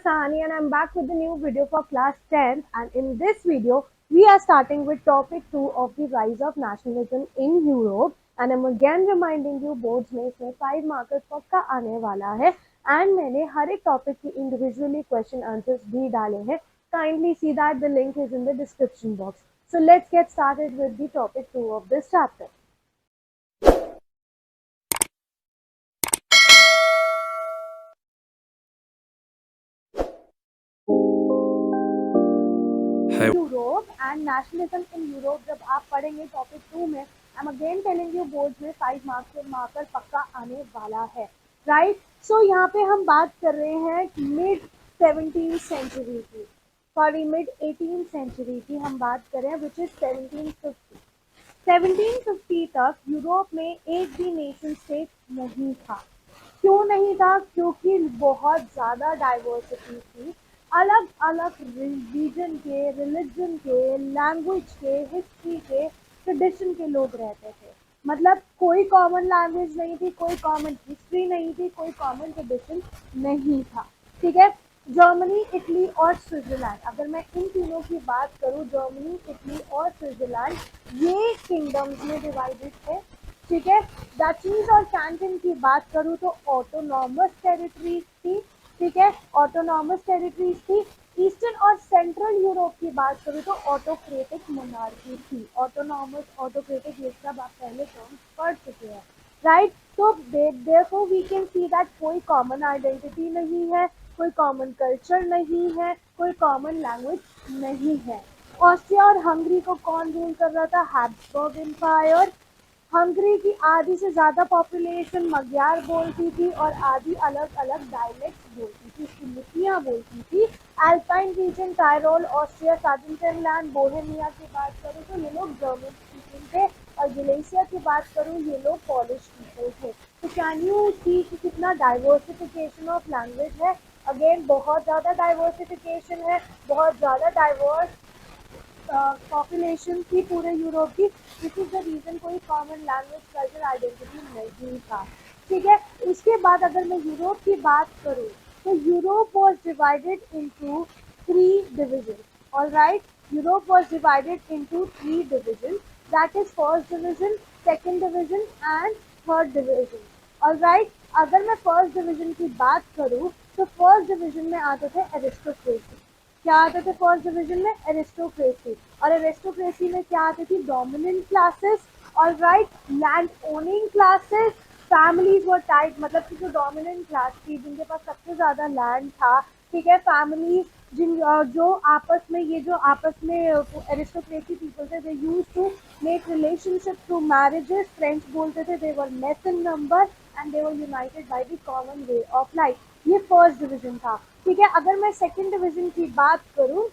Sahani and I'm back with the new video for class 10th, and in this video we are starting with topic 2 of the rise of nationalism in Europe, and I'm again reminding you boards में इसमें 5 markers पक्का आने वाला है and मैंने हर एक topic की individually question answers भी डाले हैं. Kindly see that the link is in the description box. So let's get started with the topic 2 of this chapter. Europe and nationalism in Europe जब आप पढ़ेंगे टॉपिक 2 में, I am again telling you board में 5 marks के marker पक्का आने वाला है, राइट. सो यहाँ पे हम बात कर रहे हैं मिड 17th सेंचुरी की, सॉरी मिड 18th सेंचुरी की हम बात कर रहे हैं, विच इज 1750. 1750 तक यूरोप में एक भी नेशन स्टेट नहीं था. क्यों नहीं था? क्योंकि बहुत ज़्यादा डाइवर्सिटी थी. अलग अलग रिलीजन के, रिलीजन के, लैंग्वेज के, हिस्ट्री के, ट्रेडिशन के लोग रहते थे. मतलब कोई कॉमन लैंग्वेज नहीं थी, कोई कॉमन हिस्ट्री नहीं थी, कोई कॉमन ट्रेडिशन नहीं था. ठीक है. जर्मनी, इटली और स्विट्जरलैंड, अगर मैं इन तीनों की बात करूँ, जर्मनी, इटली और स्विट्जरलैंड, ये किंगडम्स में डिवाइडेड थे. ठीक है. डचीज और कैंटन की बात करूँ तो ऑटोनॉमस टेरिटरीज थी. ठीक है, ऑटोनॉमस टेरिटरीज थी. ईस्टर्न और सेंट्रल यूरोप की बात करूँ तो ऑटोक्रेटिक मोनार्की थी. ऑटोनॉमस, ऑटोक्रेटिक, ये सब आप पहले टर्म्स पढ़ चुके हैं, राइट. तो therefore we can see that कोई कॉमन आइडेंटिटी नहीं है, कोई कॉमन कल्चर नहीं है, कोई कॉमन लैंग्वेज नहीं है. ऑस्ट्रिया और हंगरी को कौन रूल कर रहा था? Habsburg empire. हंगरी की आधी से ज़्यादा पॉपुलेशन मग्यार बोलती थी और आधी अलग अलग डायलेक्ट्स बोलती थी, उसकी लिपियाँ बोलती थी. Alpine region, Tyrol, Austria, southern Bohemia की बात करूँ तो ये लोग जर्मन स्पीकिंग थे, और यूरेशिया की बात करूँ ये लोग पॉलिश पीपल थे. तो कैन यू सी कि कितना डाइवर्सिफिकेशन ऑफ लैंग्वेज है. अगेन बहुत ज़्यादा डाइवर्सिफिकेशन है, बहुत ज़्यादा डाइवर्स पॉपुलेशन थी पूरे यूरोप की. दिस इज द रीजन कोई कॉमन लैंग्वेज, कल्चर, आइडेंटिटी नहीं था. ठीक है. उसके बाद अगर मैं यूरोप की बात करूँ तो Europe was divided into 3 division. Alright, Europe was divided into 3 division, that is first division, second division and third division. Alright, अगर मैं फर्स्ट डिविजन की बात करूँ तो फर्स्ट डिविजन में आते थे एरिस्टोक्रेसी. क्या आते थे फर्स्ट डिवीजन में? एरिस्टोक्रेसी. और एरिस्टोक्रेसी में क्या आती थी? Dominant classes, alright, land owning classes, families were tight, मतलब कि जो डोमिनेंट क्लास थी, जिनके पास सबसे ज़्यादा लैंड था. ठीक है. फैमिलीज जिन जो आपस में, ये जो आपस में एरिस्टोक्रेसी पीपल थे, they use to make relationship through marriages. French बोलते थे they were less in number and they were united by the common way of life. ये फर्स्ट डिवीजन था. ठीक है. अगर मैं सेकेंड डिवीजन की बात करूँ,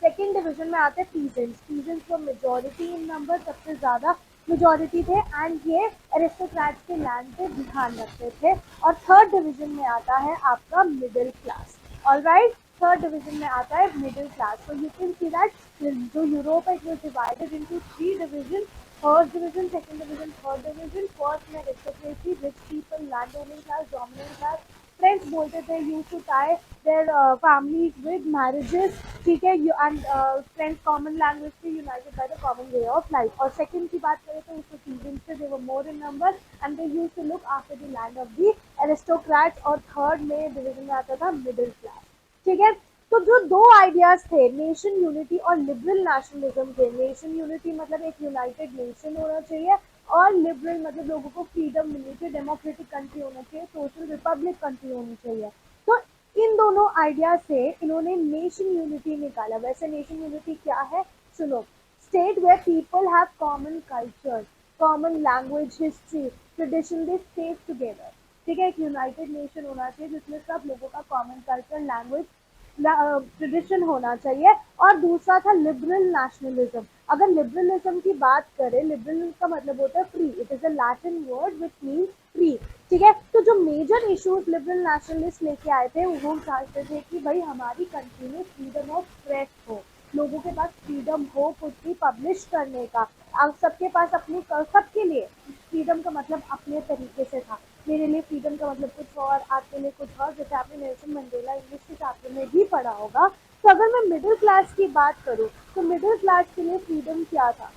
सेकेंड डिवीजन में आते हैं पीजेंट्स. पीजेंट्स को मेजॉरिटी इन नंबर, सबसे ज़्यादा मेजॉरिटी थे, एंड ये एरिस्टोक्रेट्स के लैंड पे ध्यान रखते थे. और थर्ड डिवीजन में आता है आपका middle class. Alright, third division में आता है middle class. So you can see that जो यूरोप है, it was divided into 3 division. First division, second division, third division. First में aristocracy, rich people, land owning class, dominant class. French बोलते थे use to tie their families with marriages. ठीक है. And French common language थी, united by the common way of life. और second की बात करें तो उसको पीजेंट्स थे, they were more in number and they use to look after the land of the aristocrats. और थर्ड में डिवीजन में आता था मिडिल क्लास. ठीक है. तो जो दो आइडियाज थे, नेशन यूनिटी और लिबरल नेशनलिज्म के, नेशन यूनिटी मतलब एक यूनाइटेड नेशन होना चाहिए, और लिबरल मतलब लोगों को फ्रीडम मिलनी चाहिए, डेमोक्रेटिक कंट्री होना चाहिए, सोशल रिपब्लिक कंट्री होनी चाहिए. तो इन दोनों आइडिया से इन्होंने नेशन यूनिटी निकाला. वैसे नेशन यूनिटी क्या है, सुनो. State where people have common culture, common language, history, tradition, they stay together. ठीक है. एक यूनाइटेड नेशन होना चाहिए जिसमें सब लोगों का कॉमन कल्चर, लैंग्वेज, ट्रेडिशन होना चाहिए. और दूसरा था लिबरल नेशनलिज्म. अगर लिबरलिज्म की बात करें, लिबरल का मतलब होता है free. It is a Latin word which means free. ठीक है. तो जो मेजर इश्यूज लिबरल नेशनलिस्ट लेके आए थे, वो चाहते थे कि भाई हमारी कंट्री में फ्रीडम ऑफ प्रेस हो, लोगों के पास फ्रीडम हो कुछ भी पब्लिश करने का. अब सबके पास अपनी, सबके लिए फ्रीडम का मतलब अपने तरीके से था. मेरे लिए फ्रीडम का मतलब कुछ और, आपके लिए कुछ और, जैसे आपने नेल्सन मंडेला इंग्लिश के चैप्टर में भी पढ़ा होगा। तो अगर मैं मिडिल क्लास की बात करूँ तो मिडिल क्लास के लिए फ्रीडम क्या था?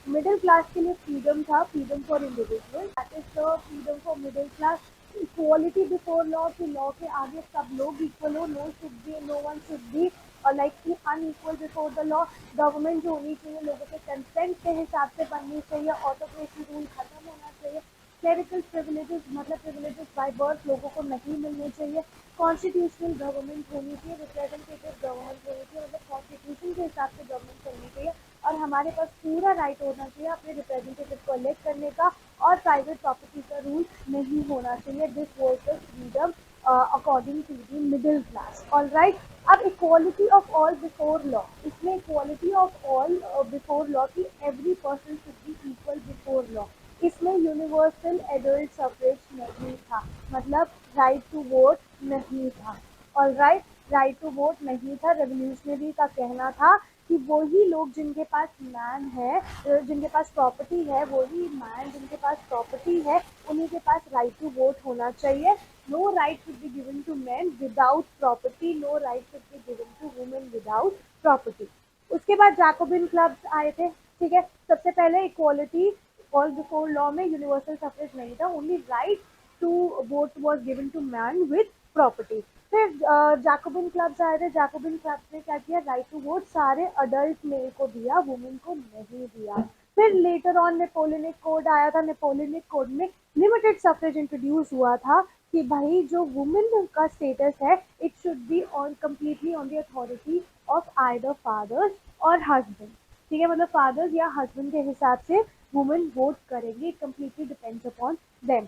मिडिल क्लास के लिए फ्रीडम था, freedom for individual, that is the freedom for middle class. Equality before law, कि लॉ के आगे सब लोग इक्वल हो, no should be, no one should be like unequal before the law. Government जो होनी चाहिए लोगों के कंसेंट के हिसाब से बननी चाहिए, ऑटोक्रेसी रूल खत्म होना चाहिए, क्लेरिकल प्रिविलेजेस मतलब प्रिविलेजेस बाय बर्थ लोगों को नहीं मिलने चाहिए, कॉन्स्टिट्यूशनल गवर्नमेंट होनी चाहिए, रिप्रेजेंटेटिव गवर्नमेंट होनी चाहिए, मतलब कॉन्स्टिट्यूशन के हिसाब से गवर्नमेंट चलनी चाहिए, और हमारे पास पूरा राइट होना चाहिए अपने रिप्रेजेंटेटिव को इलेक्ट करने का, और प्राइवेट प्रॉपर्टी का रूल नहीं होना चाहिए। This was the freedom according to the middle class. All right. अब equality of all before law, इसमें equality of all before law की every person should be equal before law, इसमें universal adult suffrage नहीं था, मतलब right to vote नहीं था। और राइट टू वोट नहीं था। रेवोल्यूशनरी का कहना था कि वही लोग जिनके पास लैंड है, जिनके पास प्रॉपर्टी है, वही मैन जिनके पास प्रॉपर्टी है, उन्हीं के पास राइट टू वोट होना चाहिए। No right should be given to man without property, no right should be given to women without property. उसके बाद जैकोबिन क्लब्स आए थे। ठीक है, सबसे पहले इक्वालिटी ऑल बिफोर लॉ में यूनिवर्सल सफरेज नहीं था, only right to vote was given to man with property. फिर जैकोबिन क्लब्स आए थे। जैकोबिन क्लब्स ने क्या किया, राइट टू वोट सारे अडल्ट मेल को दिया, वुमेन को नहीं दिया। फिर लेटर ऑन नेपोलियनिक कोड आया था। नेपोलियनिक कोड में लिमिटेड सफरेज इंट्रोड्यूस हुआ था कि भाई जो वुमेन का स्टेटस है it should be on completely on the authority of either fathers और हस्बैंड। ठीक है, मतलब फादर्स या हस्बैंड के हिसाब से वुमेन वोट करेंगी, it completely depends upon them.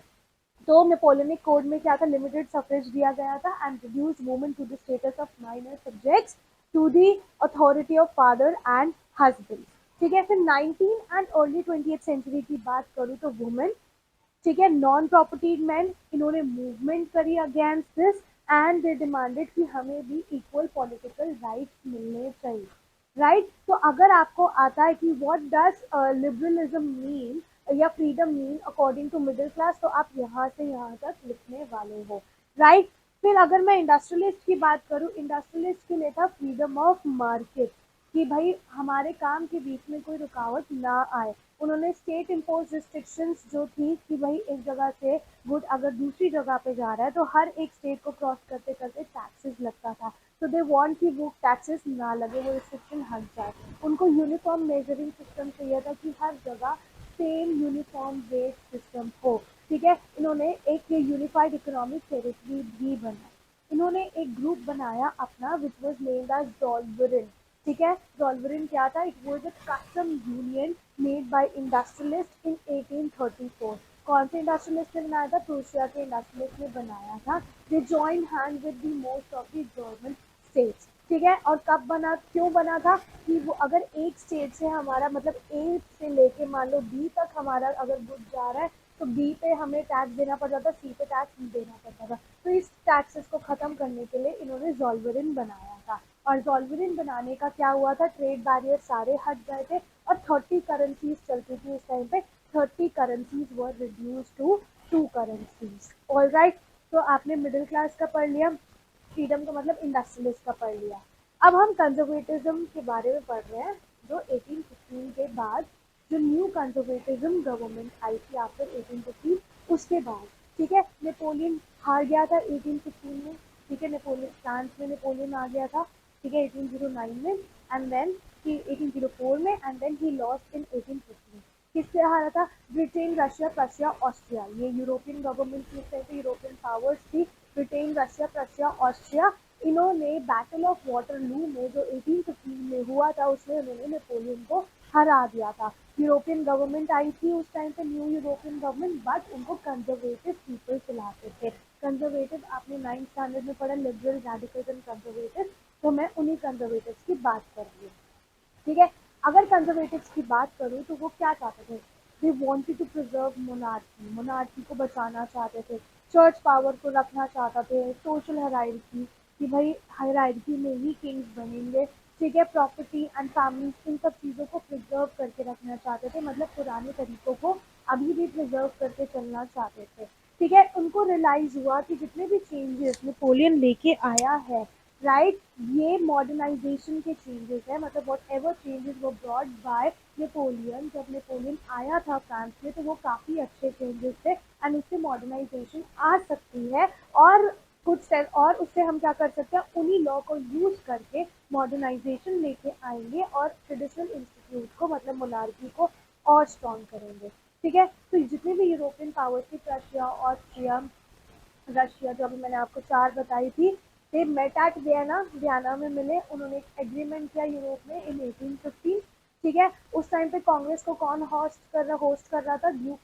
तो नेपोलियनिक कोड में क्या था, लिमिटेड सफरेज दिया गया था and reduce women to the status of minor subjects to the authority of father and husband. ठीक है, फिर 19 एंड अर्ली 20th सेंचुरी की बात करूँ तो वुमेन, ठीक है, नॉन प्रॉपर्टीड मैन, इन्होंने मूवमेंट करी against this and they demanded कि हमें भी इक्वल पॉलिटिकल राइट्स मिलने चाहिए। राइट, तो अगर आपको आता है कि व्हाट डज लिबरलिज्म मीन या freedom mean according to middle class, तो आप यहाँ से यहाँ तक लिखने वाले हो। राइट, फिर अगर मैं इंडस्ट्रियलिस्ट की बात करूँ, इंडस्ट्रियलिस्ट के लिए था फ्रीडम ऑफ मार्केट, कि भाई हमारे काम के बीच में कोई रुकावट ना आए। उन्होंने स्टेट इम्पोज रिस्ट्रिक्शंस जो थी कि भाई एक जगह से गुड अगर दूसरी जगह पे जा रहा है तो हर एक स्टेट को क्रॉस करते करते टैक्सेस लगता था, तो दे वांट कि वो टैक्सेस ना लगे, वो रिस्ट्रिक्शन हट जाए। उनको यूनिफॉर्म मेजरिंग सिस्टम चाहिए था कि हर जगह सेम यूनिफॉर्म वेट सिस्टम हो। ठीक है, इन्होंने एक यूनिफाइड इकोनॉमिक टेरिटरी भी बनाई। इन्होंने एक ग्रुप बनाया अपना which was named as Zollverein. ठीक है, डॉल्वरिन क्या था, it was a custom union made by industrialist in 1834। कौन से इंडस्ट्रियलिस्ट ने बनाया था, प्रूशिया के इंडस्ट्रियलिस्ट ने बनाया था। They join hand with the most of the German states. ठीक है, और कब बना, क्यों बना था, कि वो अगर एक स्टेट से हमारा मतलब ए से लेके मान लो बी तक हमारा अगर गुड जा रहा है तो बी पे हमें टैक्स देना पड़ जाता, सी पे टैक्स देना पड़ता था। तो इस टैक्सेस को खत्म करने के लिए इन्होंने जॉल्वरिन बनाया था। और जॉल्वरिन बनाने का क्या हुआ था, ट्रेड बैरियर सारे हट गए थे और 30 करेंसीज चलती थी उस टाइम पे। 30 currencies were reduce to 2 currencies. All right, तो आपने मिडिल क्लास का पढ़ लिया, फ्रीडम का मतलब इंडस्ट्रियलिस्ट का पढ़ लिया। अब हम कंजर्वेटिज्म के बारे में पढ़ रहे हैं, जो 1815 के बाद जो न्यू कंजर्वेटिज्म गवर्नमेंट आई थी आफ्टर 1815, उसके बाद। ठीक है, नेपोलियन हार गया था 1815 में। ठीक है, नेपोलियन फ्रांस में नेपोलियन आ गया था। ठीक है, 1809 में एंड देन 1804 में and then he lost in 1815। किससे हारा था, ब्रिटेन, रशिया, प्रशिया, ऑस्ट्रिया। ये यूरोपियन गवर्नमेंट की तरह से यूरोपियन पावर्स थी, ब्रिटेन, रशिया, प्रशिया, ऑस्ट्रिया। इन्होंने बैटल ऑफ वाटरलू में जो 1815 में हुआ था उसमें उन्होंने नेपोलियन को हरा दिया था। यूरोपियन गवर्नमेंट आई थी उस टाइम पे, न्यू यूरोपियन गवर्नमेंट, बट उनको कंजर्वेटिव पीपल चलाते थे। कंजर्वेटिव आपने 9th स्टैंडर्ड में पढ़ा, लिबरल, रैडिकल्स एंड कंजर्वेटिव, तो मैं उन्हीं कंजर्वेटिव की बात कर रही हूँ। ठीक है, अगर कंजर्वेटिव्स की बात करूँ तो वो क्या चाहते थे, they wanted to preserve monarchy, monarchy को बचाना चाहते थे, चर्च पावर को रखना चाहते थे, सोशल हायरार्की, कि भाई हायरार्की में ही किंग्स बनेंगे। ठीक है, प्रॉपर्टी एंड फैमिली, इन सब चीज़ों को प्रिजर्व करके रखना चाहते थे, मतलब पुराने तरीकों को अभी भी प्रिजर्व करके चलना चाहते थे। ठीक है, उनको रियलाइज हुआ कि जितने भी चेंजेस नेपोलियन लेके आया है, राइट, ये मॉडर्नाइजेशन के चेंजेस है, मतलब वॉट एवर चेंजेस वो ब्रॉड बाय नेपोलियन, जब नेपोलियन आया था फ्रांस में तो वो काफ़ी अच्छे चेंजेस थे एंड उससे मॉडर्नाइजेशन आ सकती है। और और उससे हम क्या कर सकते हैं, उन्हीं लॉ को यूज करके मॉडर्नाइजेशन लेके आएंगे और ट्रेडिशनल इंस्टीट्यूट को, मतलब मोनार्की को और स्ट्रॉन्ग करेंगे। ठीक है, तो जितने भी यूरोपियन पावर्स थी, प्रशिया, ऑस्ट्रिया, रशिया, जो अभी मैंने आपको चार बताई थी, they met at Vienna, Vienna में मिले, उन्होंने एक एग्रीमेंट किया यूरोप में इन 1815। ठीक है, उस टाइम पे कांग्रेस को कौन होस्ट कर रहा था, ड्यूक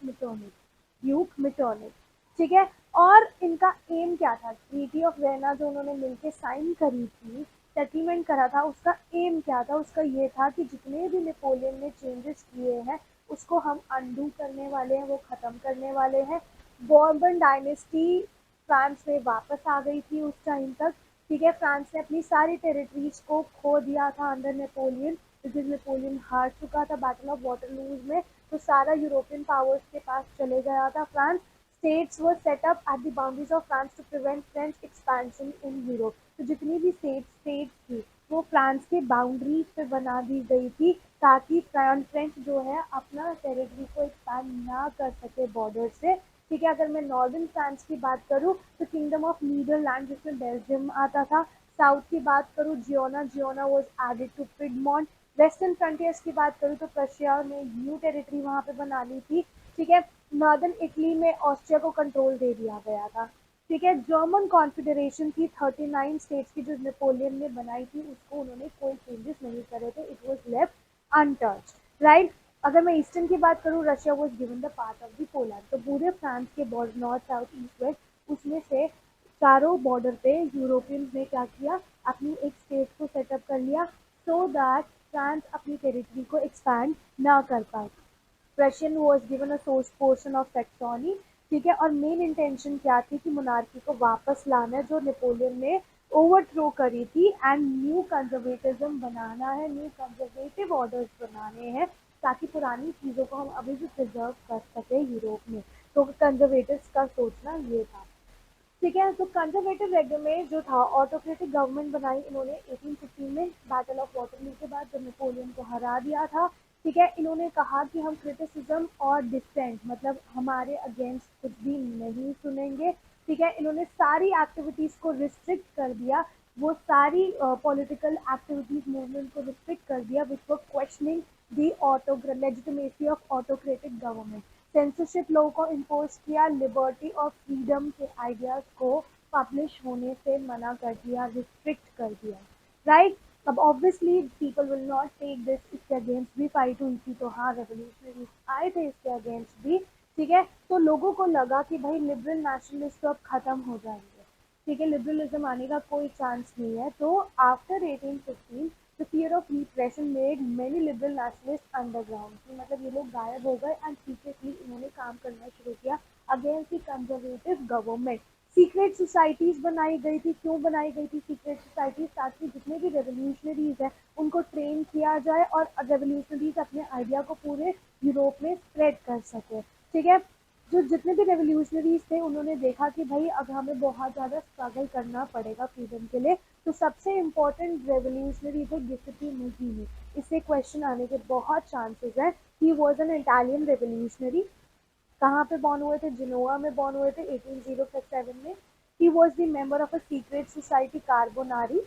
मिटोनिक। ठीक है, और इनका एम क्या था, ट्रीटी ऑफ वियना जो उन्होंने मिलकर साइन करी थी, सेटलमेंट करा था, उसका एम क्या था, उसका ये था कि जितने भी नेपोलियन ने चेंजेस किए हैं उसको हम अनडू करने वाले हैं, वो ख़त्म करने वाले हैं। बॉर्बन डायनेस्टी फ्रांस में वापस आ गई थी उस टाइम तक। ठीक है, फ्रांस ने अपनी सारी टेरिटरीज को खो दिया था अंडर नेपोलियन, बिकॉज नेपोलियन हार चुका था बैटल ऑफ वाटरलूज में, तो सारा यूरोपियन पावर्स के पास चले गया था France. States were set up at the boundaries of France to prevent French expansion in Europe. तो जितनी भी स्टेट्स थी वो फ्रांस के बाउंड्रीज पे बना दी गई थी ताकि फ्रेंच जो है अपना टेरिटरी को एक्सपैंड ना कर सके बॉर्डर से। ठीक है, अगर मैं नॉर्दर्न फ्रांस की बात करूँ तो किंगडम ऑफ नीदरलैंड जिसमें बेल्जियम आता था। साउथ की बात करूँ, Genoa, Genoa was added to Piedmont. Western frontiers की बात करूँ तो प्रशिया ने न्यू टेरिटरी वहाँ पे बना ली थी। ठीक है, नॉर्दर्न इटली में ऑस्ट्रिया को कंट्रोल दे दिया गया था। ठीक है, जर्मन कॉन्फेडरेशन थी 39 स्टेट्स की जो नेपोलियन ने बनाई थी, उसको उन्होंने कोई चेंजेस नहीं करे थे, it was left untouched, right. अगर मैं ईस्टर्न की बात करूँ, Russia was given the part of the Poland, तो पूरे फ्रांस के border north south east west उसमें से चारों बॉर्डर पे यूरोपियंस ने क्या किया, अपनी एक स्टेट को सेटअप कर लिया सो दैट फ्रांस अपनी टेरिटरी को एक्सपैंड ना कर पाए। Russian was given a source portion of Saxony. ठीक है, और मेन इंटेंशन क्या थी कि मोनार्की को वापस लाना है जो नेपोलियन ने ओवरथ्रो करी थी, एंड न्यू कंजर्वेटिज्म बनाना है, न्यू कंजर्वेटिव ऑर्डर्स बनाने हैं ताकि पुरानी चीज़ों को हम अभी भी प्रिजर्व कर सके यूरोप में। तो कंजर्वेटिव्स का सोचना ये था। ठीक है, तो कंजर्वेटिव रेगमे में जो था ऑटोक्रेटिक गवर्नमेंट बनाई इन्होंने 1815 में बैटल ऑफ वाटरलू के बाद जब नेपोलियन को हरा दिया था। ठीक है, इन्होंने कहा कि हम क्रिटिसिज्म और डिसेंट, मतलब हमारे अगेंस्ट कुछ भी नहीं सुनेंगे। ठीक है, इन्होंने सारी एक्टिविटीज़ को रिस्ट्रिक्ट कर दिया, वो सारी पॉलिटिकल एक्टिविटीज़ मूवमेंट को रिस्ट्रिक्ट कर दिया which were questioning the auto legitimacy of autocratic government. Censorship law को इम्पोज किया, लिबर्टी और फ्रीडम के आइडियाज को पब्लिश होने से मना कर दिया, रिस्ट्रिक्ट कर दिया, राइट। अब obviously people will not take this, इसके अगेंस्ट भी फाइट हुई थी, तो हाँ रेवोल्यूशनरीज आए थे इसके अगेंस्ट भी। ठीक है, तो लोगों को लगा कि भाई लिबरल नेशनलिस्ट तो अब खत्म हो जाएंगे। ठीक है, लिबरलिज्म आने का कोई चांस नहीं है, तो after 1815 the fear of repression made many liberal nationalist underground, कि मतलब ये लोग गायब हो गए एंड सीक्रेटली इन्होंने काम करना शुरू किया against the conservative government. Secret societies बनाई गई थी, क्यों बनाई गई थी सीक्रेट सोसाइटीज, ताकि जितने भी रेवोल्यूशनरीज हैं उनको ट्रेन किया जाए और रेवोल्यूशनरीज अपने आइडिया को पूरे यूरोप में स्प्रेड कर सके। ठीक है, जो जितने भी रेवोल्यूशनरीज थे उन्होंने देखा कि भाई अब हमें बहुत ज़्यादा स्ट्रगल करना पड़ेगा फ्रीडम के लिए, तो सबसे इम्पोर्टेंट रेवोल्यूशनरी थे गिउसेppe मज़ीनी। इससे क्वेश्चन आने के बहुत चांसेस हैं। He was an Italian revolutionary. कहाँ पे बॉर्न हुए थे, जिनोवा में बॉर्न हुए थे 1807 में। ही was the member of a secret society Carbonari.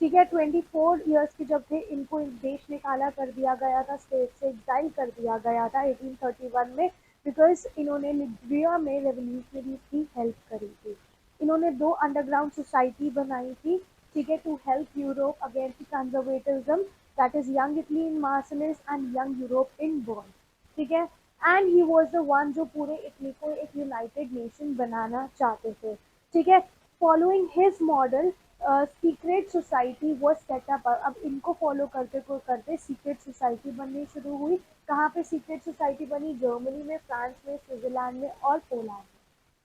ठीक है, 24 ईयर्स के जब थे इनको इस देश निकाला कर दिया गया था, स्टेट से एग्जाइल कर दिया गया था 1831 में, बिकॉज इन्होंने लिबिया में रेवोल्यूशनरीज की हेल्प करी थी। इन्होंने दो अंडरग्राउंड सोसाइटी बनाई थी। ठीक है, to help Europe against conservatism, that is young Italy in Marseilles and young Europe in Bern. ठीक है, and he was the one जो पूरे इटली को एक यूनाइटेड नेशन बनाना चाहते थे। ठीक है, following his model secret society वो सेटअप, अब इनको फॉलो करते को करते सीक्रेट सोसाइटी बननी शुरू हुई। कहाँ पे सीक्रेट सोसाइटी बनी, जर्मनी में, फ्रांस में, स्विट्जरलैंड में और पोलैंड में।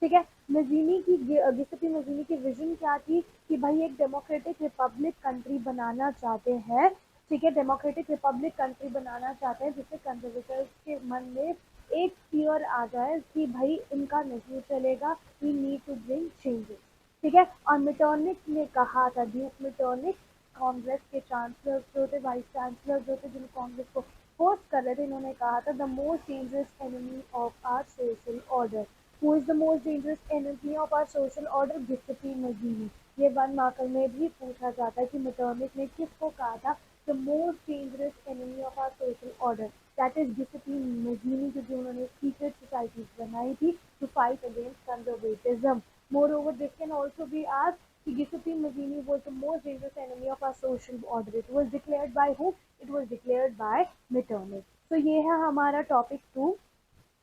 ठीक है, गिउसेppe मज़ीनी की विजन क्या थी कि भाई एक डेमोक्रेटिक रिपब्लिक कंट्री बनाना चाहते हैं। ठीक है, डेमोक्रेटिक रिपब्लिक कंट्री बनाना चाहते हैं जिससे कंजर्वेटर्स के मन में एक फियर आ जाए कि भाई इनका नहीं चलेगा, we need to bring changes. ठीक है। और मेटर्निक ने कहा था, ड्यूक मेटर्निक कांग्रेस के चांसलर जो थे, वाइस चांसलर जो थे, जिन कांग्रेस को होस्ट कर रहे थे, इन्होंने कहा था the most dangerous enemy of our social order. Who is the most dangerous enemy of our social order? Giuseppe Mazzini. ये वन मार्कर में भी पूछा जाता है कि मेटर्निक ने किसको कहा था the most dangerous enemy of our social order? That is Giuseppe Mazzini, क्योंकि उन्होंने सीक्रेट सोसाइटीज बनाई थी to fight against conservatism. Moreover, this can also be asked, Giuseppe Mazzini was the most dangerous enemy of our social order. It was declared by whom? It was declared by Metternich. So ये है हमारा topic 2.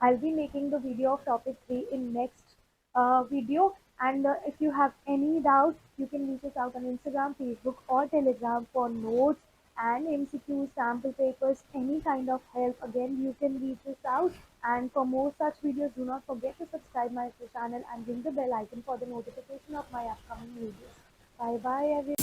I'll be making the video of topic 3 in next video. And if you have any doubt, you can reach us out on Instagram, Facebook, or Telegram for notes and MCQs, sample papers, any kind of help. Again, you can reach us out. And for more such videos, do not forget to subscribe my channel and ring the bell icon for the notification of my upcoming videos. Bye bye, everyone.